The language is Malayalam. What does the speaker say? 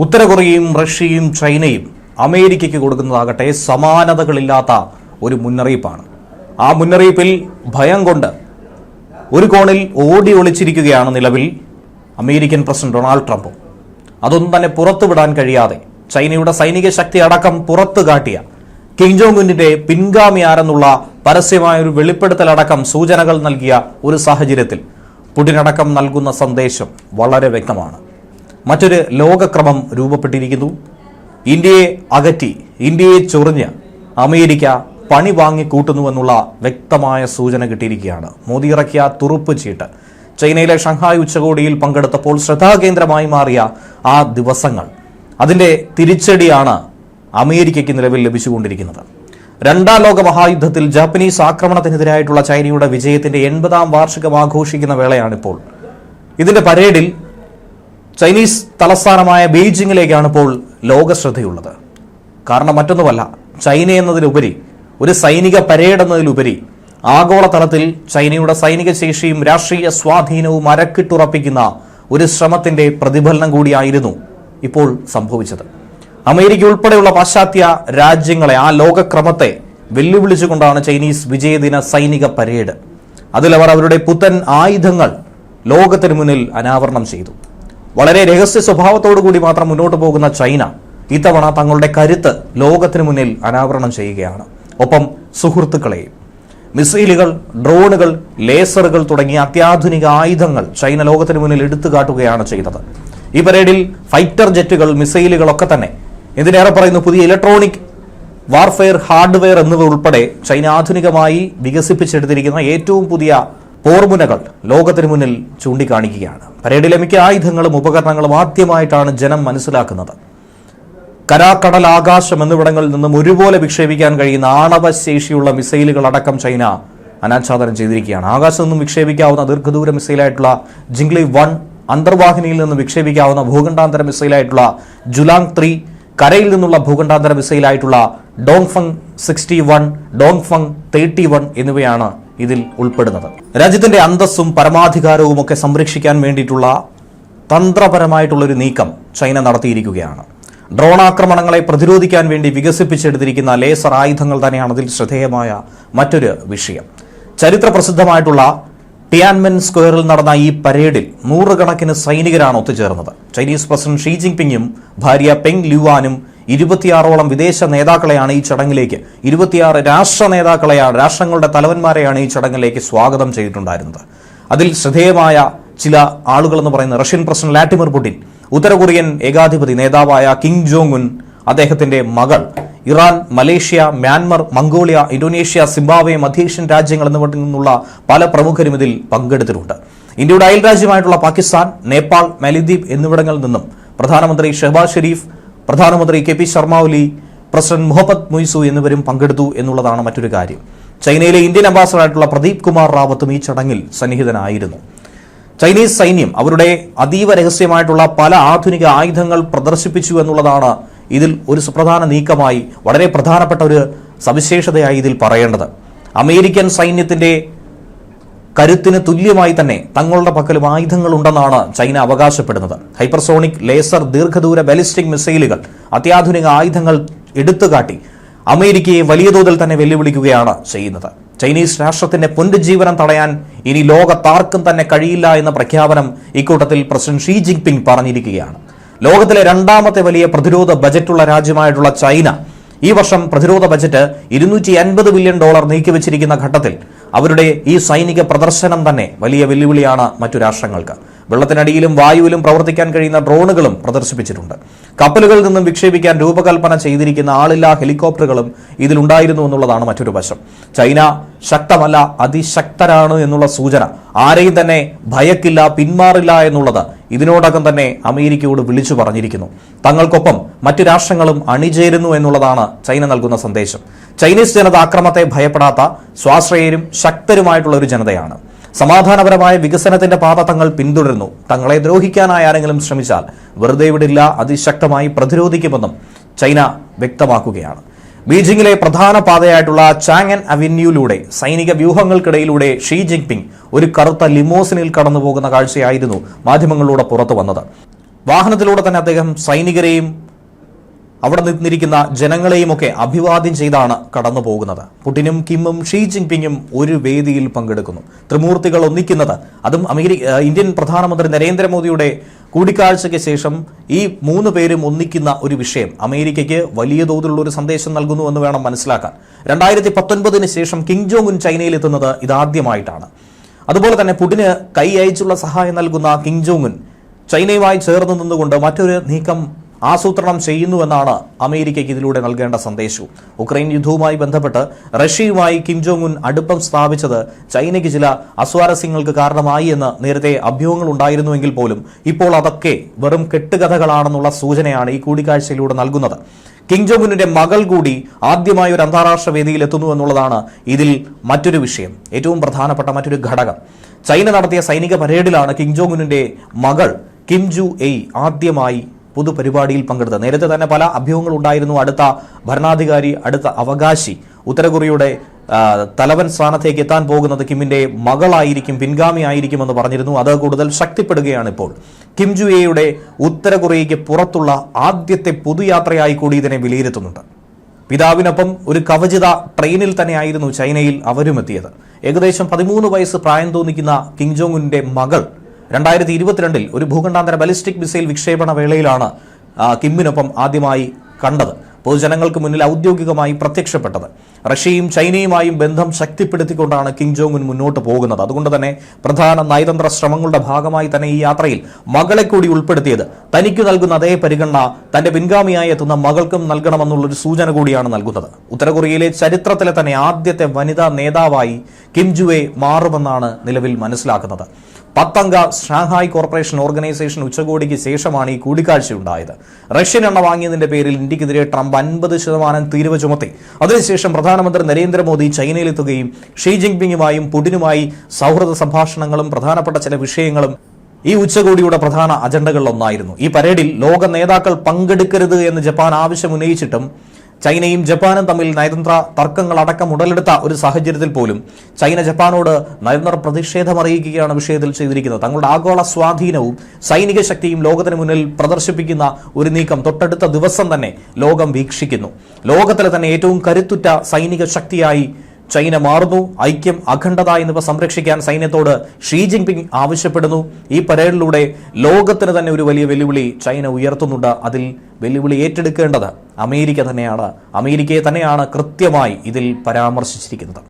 ഉത്തര കൊറിയയും റഷ്യയും ചൈനയും അമേരിക്കയ്ക്ക് കൊടുക്കുന്നതാകട്ടെ സമാനതകളില്ലാത്ത ഒരു മുന്നറിയിപ്പാണ്. ആ മുന്നറിയിപ്പിൽ ഭയം കൊണ്ട് ഒരു കോണിൽ ഓടി ഒളിച്ചിരിക്കുകയാണ് നിലവിൽ അമേരിക്കൻ പ്രസിഡന്റ് ഡൊണാൾഡ് ട്രംപും. അതൊന്നും തന്നെ പുറത്തുവിടാൻ കഴിയാതെ ചൈനയുടെ സൈനിക ശക്തി അടക്കം പുറത്തു കാട്ടിയ കിം ജോങ് ഉന്നിന്റെ പിൻഗാമി ആരെന്നുള്ള പരസ്യമായ ഒരു വെളിപ്പെടുത്തലടക്കം സൂചനകൾ നൽകിയ ഒരു സാഹചര്യത്തിൽ പുടിനടക്കം നൽകുന്ന സന്ദേശം വളരെ വ്യക്തമാണ്. മറ്റൊരു ലോകക്രമം രൂപപ്പെട്ടിരിക്കുന്നു. ഇന്ത്യയെ അകറ്റി, ഇന്ത്യയെ ചൊറിഞ്ഞ് അമേരിക്ക പണി വാങ്ങിക്കൂട്ടുന്നുവെന്നുള്ള വ്യക്തമായ സൂചന കിട്ടിയിരിക്കുകയാണ്. മോദി ഇറക്കിയ തുറുപ്പ് ചീട്ട് ചൈനയിലെ ഷങ്ഹായ് ഉച്ചകോടിയിൽ പങ്കെടുത്തപ്പോൾ ശ്രദ്ധാകേന്ദ്രമായി മാറിയ ആ ദിവസങ്ങൾ, അതിന്റെ തിരിച്ചടിയാണ് അമേരിക്കയ്ക്ക് നിലവിൽ ലഭിച്ചുകൊണ്ടിരിക്കുന്നത്. രണ്ടാം ലോക മഹായുദ്ധത്തിൽ ജാപ്പനീസ് ആക്രമണത്തിനെതിരായിട്ടുള്ള ചൈനയുടെ വിജയത്തിന്റെ 80ാം വാർഷികം ആഘോഷിക്കുന്ന വേളയാണിപ്പോൾ. ഇതിന്റെ പരേഡിൽ ചൈനീസ് തലസ്ഥാനമായ ബെയ്ജിങ്ങിലേക്കാണ് ഇപ്പോൾ ലോകശ്രദ്ധയുള്ളത്. കാരണം മറ്റൊന്നുമല്ല, ചൈന എന്നതിലുപരി, ഒരു സൈനിക പരേഡ് എന്നതിലുപരി ആഗോളതലത്തിൽ ചൈനയുടെ സൈനിക ശേഷിയും രാഷ്ട്രീയ സ്വാധീനവും അരക്കിട്ടുറപ്പിക്കുന്ന ഒരു ശ്രമത്തിന്റെ പ്രതിഫലനം കൂടിയായിരുന്നു ഇപ്പോൾ സംഭവിച്ചത്. അമേരിക്ക ഉൾപ്പെടെയുള്ള പാശ്ചാത്യ രാജ്യങ്ങളെ, ആ ലോകക്രമത്തെ വെല്ലുവിളിച്ചുകൊണ്ടാണ് ചൈനീസ് വിജയദിന സൈനിക പരേഡ്. അതിലവർ അവരുടെ പുത്തൻ ആയുധങ്ങൾ ലോകത്തിന് മുന്നിൽ അനാവരണം ചെയ്തു. വളരെ രഹസ്യ സ്വഭാവത്തോടുകൂടി മാത്രം മുന്നോട്ട് പോകുന്ന ചൈന ഇത്തവണ തങ്ങളുടെ കരുത്ത് ലോകത്തിന് മുന്നിൽ അനാവരണം ചെയ്യുകയാണ്. ഒപ്പം സുഹൃത്തുക്കളെയും. മിസൈലുകൾ, ഡ്രോണുകൾ, ലേസറുകൾ തുടങ്ങിയ അത്യാധുനിക ആയുധങ്ങൾ ചൈന ലോകത്തിന് മുന്നിൽ എടുത്തു കാട്ടുകയാണ് ചെയ്തത്. ഈ പരേഡിൽ ഫൈറ്റർ ജെറ്റുകൾ, മിസൈലുകളൊക്കെ തന്നെ, എന്തിനേറെ പറയുന്നു, പുതിയ ഇലക്ട്രോണിക് വാർഫെയർ ഹാർഡ്വെയർ എന്നിവ ഉൾപ്പെടെ ചൈന ആധുനികമായി വികസിപ്പിച്ചെടുത്തിരിക്കുന്ന ഏറ്റവും പുതിയ പോർമുനകൾ ലോകത്തിന് മുന്നിൽ ചൂണ്ടിക്കാണിക്കുകയാണ്. പരേഡിലെ മിക്ക ആയുധങ്ങളും ഉപകരണങ്ങളും ആദ്യമായിട്ടാണ് ജനം മനസ്സിലാക്കുന്നത്. കരാക്കടൽ, ആകാശം എന്നിവിടങ്ങളിൽ നിന്നും ഒരുപോലെ വിക്ഷേപിക്കാൻ കഴിയുന്ന ആണവശേഷിയുള്ള മിസൈലുകൾ അടക്കം ചൈന അനാച്ഛാദനം ചെയ്തിരിക്കുകയാണ്. ആകാശത്ത് നിന്നും വിക്ഷേപിക്കാവുന്ന ദീർഘദൂര മിസൈലായിട്ടുള്ള ജിംഗ്ലി 1, അന്തർവാഹിനിയിൽ നിന്ന് വിക്ഷേപിക്കാവുന്ന ഭൂഖണ്ഡാന്തര മിസൈലായിട്ടുള്ള ജുലാങ് 3, കരയിൽ നിന്നുള്ള ഭൂഖണ്ഡാന്തര മിസൈലായിട്ടുള്ള ഡോങ്ഫങ് 61, ഡോങ്ഫങ് 31 എന്നിവയാണ് ഇതിൽ ഉൾപ്പെടുന്നത്. രാജ്യത്തിന്റെ അന്തസ്സും പരമാധികാരവും ഒക്കെ സംരക്ഷിക്കാൻ വേണ്ടിയിട്ടുള്ള തന്ത്രപരമായിട്ടുള്ളൊരു നീക്കം ചൈന നടത്തിയിരിക്കുകയാണ്. ഡ്രോൺ ആക്രമണങ്ങളെ പ്രതിരോധിക്കാൻ വേണ്ടി വികസിപ്പിച്ചെടുത്തിരിക്കുന്ന ലേസർ ആയുധങ്ങൾ തന്നെയാണ് അതിൽ ശ്രദ്ധേയമായ മറ്റൊരു വിഷയം. ചരിത്ര പ്രസിദ്ധമായിട്ടുള്ള ടിയാൻമെൻ സ്ക്വയറിൽ നടന്ന ഈ പരേഡിൽ നൂറുകണക്കിന് സൈനികരാണ് ഒത്തുചേർന്നത്. ചൈനീസ് പ്രസിഡന്റ് ഷീ ജിൻപിങ്ങും ഭാര്യ പെങ് ല്യൂവാനും 26ഓളം വിദേശ നേതാക്കളെയാണ് ഈ ചടങ്ങിലേക്ക്, 26 രാഷ്ട്രങ്ങളുടെ തലവന്മാരെയാണ് ഈ ചടങ്ങിലേക്ക് സ്വാഗതം ചെയ്തിട്ടുണ്ടായിരുന്നത്. അതിൽ ശ്രദ്ധേയമായ ചില ആളുകൾ എന്ന് പറയുന്നത് റഷ്യൻ പ്രസിഡന്റ് വ്ളാഡിമിർ പുടിൻ, ഉത്തര കൊറിയൻ ഏകാധിപതി നേതാവായ കിം ജോങ് ഉൻ, അദ്ദേഹത്തിന്റെ മകൾ, Iran, Malaysia, Myanmar, Mongolia, Indonesia, Zimbabwe, മധ്യേഷ്യൻ രാജ്യങ്ങൾ എന്നിവയിൽ നിന്നുള്ള പല പ്രമുഖരും ഇതിൽ പങ്കെടുത്തിട്ടുണ്ട്. ഇന്ത്യയുടെ അയൽ രാജ്യമായിട്ടുള്ള പാകിസ്ഥാൻ, നേപ്പാൾ, മാലിദ്വീപ് എന്നിവിടങ്ങളിൽ നിന്നും പ്രധാനമന്ത്രി ഷെഹബാസ് ഷെരീഫ്, പ്രധാനമന്ത്രി കെ.പി. ശർമ്മ ഒലി, പ്രസിഡന്റ് മുഹമ്മദ് മുയ്സു എന്നിവരും പങ്കെടുത്തു എന്നുള്ളതാണ് മറ്റൊരു കാര്യം. ചൈനയിലെ ഇന്ത്യൻ അംബാസഡറായിട്ടുള്ള പ്രദീപ് കുമാർ റാവത്തും ഈ ചടങ്ങിൽ സന്നിഹിതനായിരുന്നു. ചൈനീസ് സൈന്യം അവരുടെ അതീവ രഹസ്യമായിട്ടുള്ള പല ആധുനിക ആയുധങ്ങൾ പ്രദർശിപ്പിച്ചു എന്നുള്ളതാണ് ഇതിൽ ഒരു സുപ്രധാന നീക്കമായി, വളരെ പ്രധാനപ്പെട്ട ഒരു സവിശേഷതയായി ഇതിൽ പറയേണ്ടത്. അമേരിക്കൻ സൈന്യത്തിന്റെ കരുത്തിന് തുല്യമായി തന്നെ തങ്ങളുടെ പക്കലും ആയുധങ്ങൾ ഉണ്ടെന്നാണ് ചൈന അവകാശപ്പെടുന്നത്. ഹൈപ്പർസോണിക്, ലേസർ, ദീർഘദൂര ബാലിസ്റ്റിക് മിസൈലുകൾ, അത്യാധുനിക ആയുധങ്ങൾ എടുത്തുകാട്ടി അമേരിക്കയെ വലിയ തോതിൽ തന്നെ വെല്ലുവിളിക്കുകയാണ് ചെയ്യുന്നത്. ചൈനീസ് രാഷ്ട്രത്തിന്റെ പുനരുജ്ജീവനം തടയാൻ ഇനി ലോകത്താർക്കും തന്നെ കഴിയില്ല എന്ന പ്രഖ്യാപനം ഇക്കൂട്ടത്തിൽ പ്രസിഡന്റ് ഷീ ജിൻപിങ് പറഞ്ഞിരിക്കുകയാണ്. ലോകത്തിലെ രണ്ടാമത്തെ വലിയ പ്രതിരോധ ബജറ്റുള്ള രാജ്യമായിട്ടുള്ള ചൈന ഈ വർഷം പ്രതിരോധ ബജറ്റ് $250 ബില്യൺ നീക്കിവച്ചിരിക്കുന്ന ഘട്ടത്തിൽ അവരുടെ ഈ സൈനിക പ്രദർശനം തന്നെ വലിയ വെല്ലുവിളിയാണ് മറ്റു രാഷ്ട്രങ്ങൾക്ക്. വെള്ളത്തിനടിയിലും വായുവിലും പ്രവർത്തിക്കാൻ കഴിയുന്ന ഡ്രോണുകളും പ്രദർശിപ്പിച്ചിട്ടുണ്ട്. കപ്പലുകളിൽ നിന്നും വിക്ഷേപിക്കാൻ രൂപകൽപ്പന ചെയ്തിരിക്കുന്ന ആളില്ലാ ഹെലികോപ്റ്ററുകളും ഇതിലുണ്ടായിരുന്നു എന്നുള്ളതാണ് മറ്റൊരു വശം. ചൈന ശക്തമല്ല, അതിശക്തരാണ് എന്നുള്ള സൂചന, ആരെയും തന്നെ ഭയക്കില്ല, പിന്മാറില്ല എന്നുള്ളത് ഇതിനോടകം തന്നെ അമേരിക്കയോട് വിളിച്ചു പറഞ്ഞിരിക്കുന്നു. തങ്ങൾക്കൊപ്പം മറ്റു രാഷ്ട്രങ്ങളും അണിചേരുന്നു എന്നുള്ളതാണ് ചൈന നൽകുന്ന സന്ദേശം. ചൈനീസ് ജനത അക്രമത്തെ ഭയപ്പെടാത്ത സ്വാശ്രയരും ശക്തരുമായിട്ടുള്ള ഒരു ജനതയാണ്. സമാധാനപരമായ വികസനത്തിന്റെ പാത തങ്ങൾ പിന്തുടരുന്നു. തങ്ങളെ ദ്രോഹിക്കാനായി ആരെങ്കിലും ശ്രമിച്ചാൽ വെറുതെ വിടില്ല, അതിശക്തമായി പ്രതിരോധിക്കുമെന്നും ചൈന വ്യക്തമാക്കുകയാണ്. ബീജിംഗിലെ പ്രധാന പാതയായിട്ടുള്ള ചാങ്ങൻ അവന്യൂയിലൂടെ സൈനിക വ്യൂഹങ്ങൾക്കിടയിലൂടെ ഷീ ജിൻപിങ് ഒരു കറുത്ത ലിമോസിനിൽ കടന്നുപോകുന്ന കാഴ്ചയായിരുന്നു മാധ്യമങ്ങളിലൂടെ പുറത്തു വന്നത്. വാഹനത്തിലൂടെ തന്നെ അദ്ദേഹം സൈനികരെയും അവിടെ നിന്നിരിക്കുന്ന ജനങ്ങളെയും ഒക്കെ അഭിവാദ്യം ചെയ്താണ് കടന്നു പോകുന്നത്. പുടിനും കിമ്മും ഷീ ജിൻപിങ്ങും ഒരു വേദിയിൽ പങ്കെടുക്കുന്നു. ത്രിമൂർത്തികൾ ഒന്നിക്കുന്നത്, അതും ഇന്ത്യൻ പ്രധാനമന്ത്രി നരേന്ദ്രമോദിയുടെ കൂടിക്കാഴ്ചയ്ക്ക് ശേഷം ഈ മൂന്ന് പേരും ഒന്നിക്കുന്ന ഒരു വിഷയം അമേരിക്കയ്ക്ക് വലിയ തോതിലുള്ള ഒരു സന്ദേശം നൽകുന്നു എന്ന് വേണം മനസ്സിലാക്കാൻ. 2019 ശേഷം കിം ജോങ് ഉൻ ചൈനയിലെത്തുന്നത് ഇതാദ്യമായിട്ടാണ്. അതുപോലെ തന്നെ പുടിന് കൈ അയച്ചുള്ള സഹായം നൽകുന്ന കിം ജോങ് ഉൻ ചൈനയുമായി ചേർന്ന് നിന്നുകൊണ്ട് മറ്റൊരു നീക്കം ആസൂത്രണം ചെയ്യുന്നുവെന്നാണ് അമേരിക്കയ്ക്ക് ഇതിലൂടെ നൽകേണ്ട സന്ദേശവും. ഉക്രൈൻ യുദ്ധവുമായി ബന്ധപ്പെട്ട് റഷ്യയുമായി കിം ജോങ് ഉൻ അടുപ്പം സ്ഥാപിച്ചത് ചൈനയ്ക്ക് ചില അസ്വാരസ്യങ്ങൾക്ക് കാരണമായി എന്ന് നേരത്തെ അഭ്യൂഹങ്ങൾ ഉണ്ടായിരുന്നുവെങ്കിൽ പോലും ഇപ്പോൾ അതൊക്കെ വെറും കെട്ടുകഥകളാണെന്നുള്ള സൂചനയാണ് ഈ കൂടിക്കാഴ്ചയിലൂടെ നൽകുന്നത്. കിം ജോങ് ഉന്നിന്റെ മകൾ കൂടി ആദ്യമായി ഒരു അന്താരാഷ്ട്ര വേദിയിൽ എത്തുന്നു എന്നുള്ളതാണ് ഇതിൽ മറ്റൊരു വിഷയം, ഏറ്റവും പ്രധാനപ്പെട്ട മറ്റൊരു ഘടകം. ചൈന നടത്തിയ സൈനിക പരേഡിലാണ് കിം ജോങ് ഉന്നിന്റെ മകൾ കിം ജു എയ് ആദ്യമായി പൊതുപരിപാടിയിൽ പങ്കെടുത്തത്. നേരത്തെ തന്നെ പല അഭ്യൂഹങ്ങൾ ഉണ്ടായിരുന്നു. അടുത്ത ഭരണാധികാരി, അടുത്ത അവകാശി, ഉത്തര കൊറിയയുടെ തലവൻ സ്ഥാനത്തേക്ക് എത്താൻ പോകുന്നത് കിമ്മിന്റെ മകളായിരിക്കും, പിൻഗാമിയായിരിക്കുമെന്ന് പറഞ്ഞിരുന്നു. അത് കൂടുതൽ ശക്തിപ്പെടുകയാണ് ഇപ്പോൾ. കിം ജു എയുടെ ഉത്തര കൊറിയയ്ക്ക് പുറത്തുള്ള ആദ്യത്തെ പൊതുയാത്രയായി കൂടി ഇതിനെ വിലയിരുത്തുന്നുണ്ട്. പിതാവിനൊപ്പം ഒരു കവചിത ട്രെയിനിൽ തന്നെയായിരുന്നു ചൈനയിൽ അവരും എത്തിയത്. ഏകദേശം 13 വയസ്സ് പ്രായം തോന്നിക്കുന്ന കിം ജോങ് ഉന്നിന്റെ മകൾ 2022 ഒരു ഭൂഖണ്ഡാന്തര ബലിസ്റ്റിക് മിസൈൽ വിക്ഷേപണ വേളയിലാണ് കിമ്മിനൊപ്പം ആദ്യമായി കണ്ടത്, പൊതുജനങ്ങൾക്ക് മുന്നിൽ ഔദ്യോഗികമായി പ്രത്യക്ഷപ്പെട്ടത്. റഷ്യയും ചൈനയുമായും ബന്ധം ശക്തിപ്പെടുത്തിക്കൊണ്ടാണ് കിം ജോങ് ഉൻ മുന്നോട്ട് പോകുന്നത്. അതുകൊണ്ട് തന്നെ പ്രധാന നയതന്ത്ര ശ്രമങ്ങളുടെ ഭാഗമായി തന്നെ ഈ യാത്രയിൽ മകളെ കൂടി ഉൾപ്പെടുത്തിയത് തനിക്ക് നൽകുന്ന അതേ പരിഗണന തന്റെ പിൻഗാമിയായി എത്തുന്ന മകൾക്കും നൽകണമെന്നുള്ളൊരു സൂചന കൂടിയാണ് നൽകുന്നത്. ഉത്തര കൊറിയയിലെ ചരിത്രത്തിലെ തന്നെ ആദ്യത്തെ വനിതാ നേതാവായി കിം ജു എ മാറുമെന്നാണ് നിലവിൽ മനസ്സിലാക്കുന്നത്. 10 അംഗ ഷാങ്ഹായ് കോർപ്പറേഷൻ ഓർഗനൈസേഷൻ ഉച്ചകോടിക്ക് ശേഷമാണ് ഈ കൂടിക്കാഴ്ചയുണ്ടായത്. റഷ്യൻ എണ്ണ വാങ്ങിയതിന്റെ പേരിൽ ഇന്ത്യക്കെതിരെ ട്രംപ് 50% തീരുവ ചുമത്തി. അതിനുശേഷം പ്രധാനമന്ത്രി നരേന്ദ്രമോദി ചൈനയിലെത്തുകയും ഷീ ജിൻപിങ്ങുമായും പുടിനുമായി സൗഹൃദ സംഭാഷണങ്ങളും പ്രധാനപ്പെട്ട ചില വിഷയങ്ങളും ഈ ഉച്ചകോടിയുടെ പ്രധാന അജണ്ടകളിലൊന്നായിരുന്നു. ഈ പരേഡിൽ ലോക നേതാക്കൾ പങ്കെടുക്കരുത് എന്ന് ജപ്പാൻ ആവശ്യമുന്നയിച്ചിട്ടും ചൈനയും ജപ്പാനും തമ്മിൽ നയതന്ത്ര തർക്കങ്ങളടക്കം ഉടലെടുത്ത ഒരു സാഹചര്യത്തിൽ പോലും ചൈന ജപ്പാനോട് നയതന്ത്ര പ്രതിഷേധം അറിയിക്കുകയാണ് വിഷയത്തിൽ ചെയ്തിരിക്കുന്നത്. തങ്ങളുടെ ആഗോള സ്വാധീനവും സൈനിക ശക്തിയും ലോകത്തിന് മുന്നിൽ പ്രദർശിപ്പിക്കുന്ന ഒരു നീക്കം തൊട്ടടുത്ത ദിവസം തന്നെ ലോകം വീക്ഷിക്കുന്നു. ലോകത്തിലെ തന്നെ ഏറ്റവും കരുത്തുറ്റ സൈനിക ശക്തിയായി ചൈന മാറുന്നു. ഐക്യം, അഖണ്ഡത എന്നിവ സംരക്ഷിക്കാൻ സൈന്യത്തോട് ഷീ ജിൻപിങ് ആവശ്യപ്പെടുന്നു. ഈ പരേഡിലൂടെ ലോകത്തിന് തന്നെ ഒരു വലിയ വെല്ലുവിളി ചൈന ഉയർത്തുന്നുണ്ട്. അതിൽ വെല്ലുവിളി ഏറ്റെടുക്കേണ്ടത് അമേരിക്ക തന്നെയാണ്. അമേരിക്കയെ തന്നെയാണ് കൃത്യമായി ഇതിൽ പരാമർശിച്ചിരിക്കുന്നത്.